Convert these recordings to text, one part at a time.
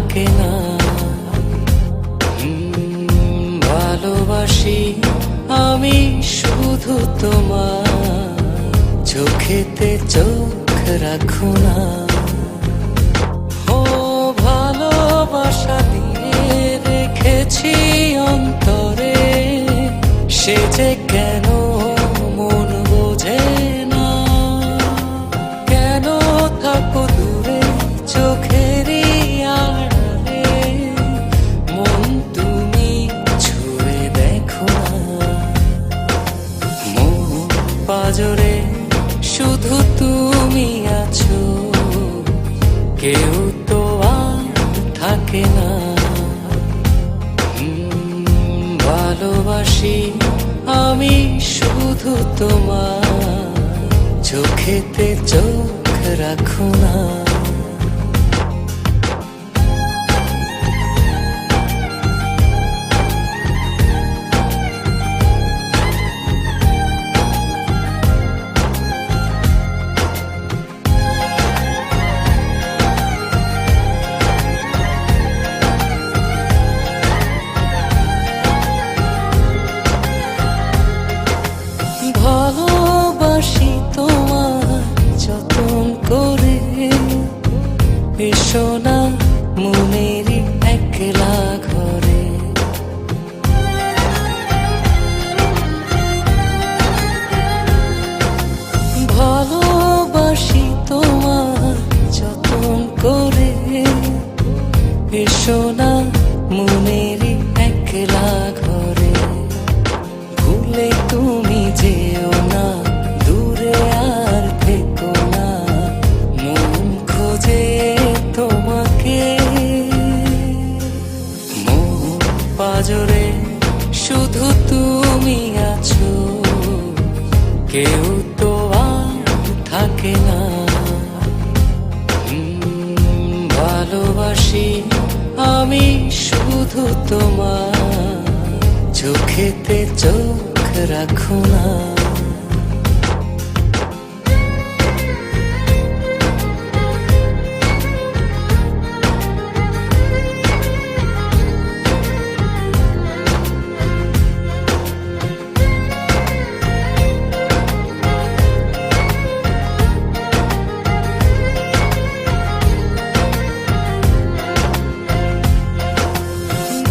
থাকে না। ভালোবাসি আমি শুধু তোমার, চোখেতে চোখ রাখো না। ও ভালোবাসা দিয়ে রেখেছি অন্তরে, সে যে কেন মন বোঝে না। কেন থাকো দূরে চোখেরই আড়ালে, মন তুমি ছুঁয়ে দেখো না। মন পাজরে শুধু তুমি আছো, কেউ তো আর থাকে না। ভালোবাসি আমি শুধু তোমার, চোখেতে চোখ রাখো না। ভালোবাসি তোমার যতন করে, এসো না মনেরই একলা ঘরে। ভালোবাসি তোমার যতন করে, এসো না মনেরই একলা ঘরে। ভুলে তুমি যেও না, দূরে আর থেকো না, মন খোঁজে তোমাকে। মন পাজরে শুধু তুমি আছো, কেউ তো আর থাকে না। ভালোবাসি আমি শুধু তোমার, চোখেতে চোখ রাখো না।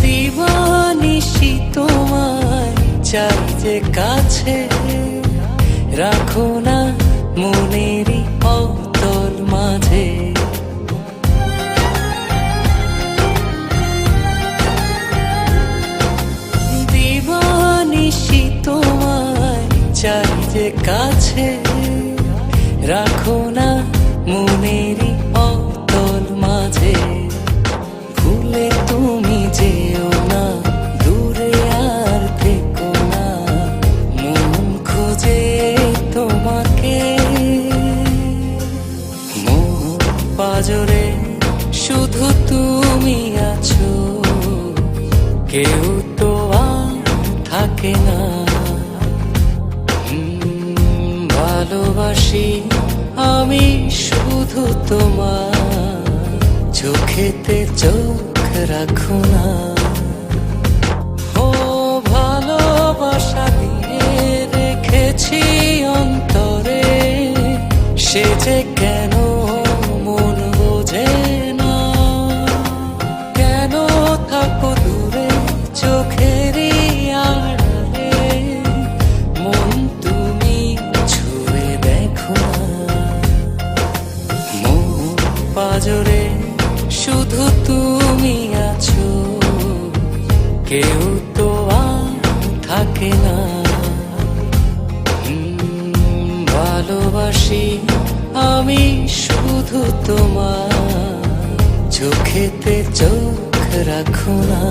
দিবানিশি তোমায় চাই যে কাছে, রাখো না মনেরই অতল মাঝে। দিবানিশি তোমায় চাই যে কাছে, রাখো না মনেরই অতল মাঝে। ভুলে তুমি যেও না, দূরে আর থেকো না, মন খোঁজে তোমাকে। মন পাজরে শুধু তুমি আছো, কেউ তো আর থাকে না। ভালোবাসি আমি শুধু তোমার, চোখেতে চোখ রাখো না। ও ভালোবাসা দিয়ে রেখেছি অন্তরে, সে যে কেন মন বোঝে না। কেন থাকো দূরে চোখেরই আড়ালে, মন তুমি ছুঁয়ে দেখো না। মন পাজরে শুধু তুমি আছো, কেউ তো আর থাকে না। ভালোবাসি আমি শুধু তোমার, চোখেতে চোখ রাখো না।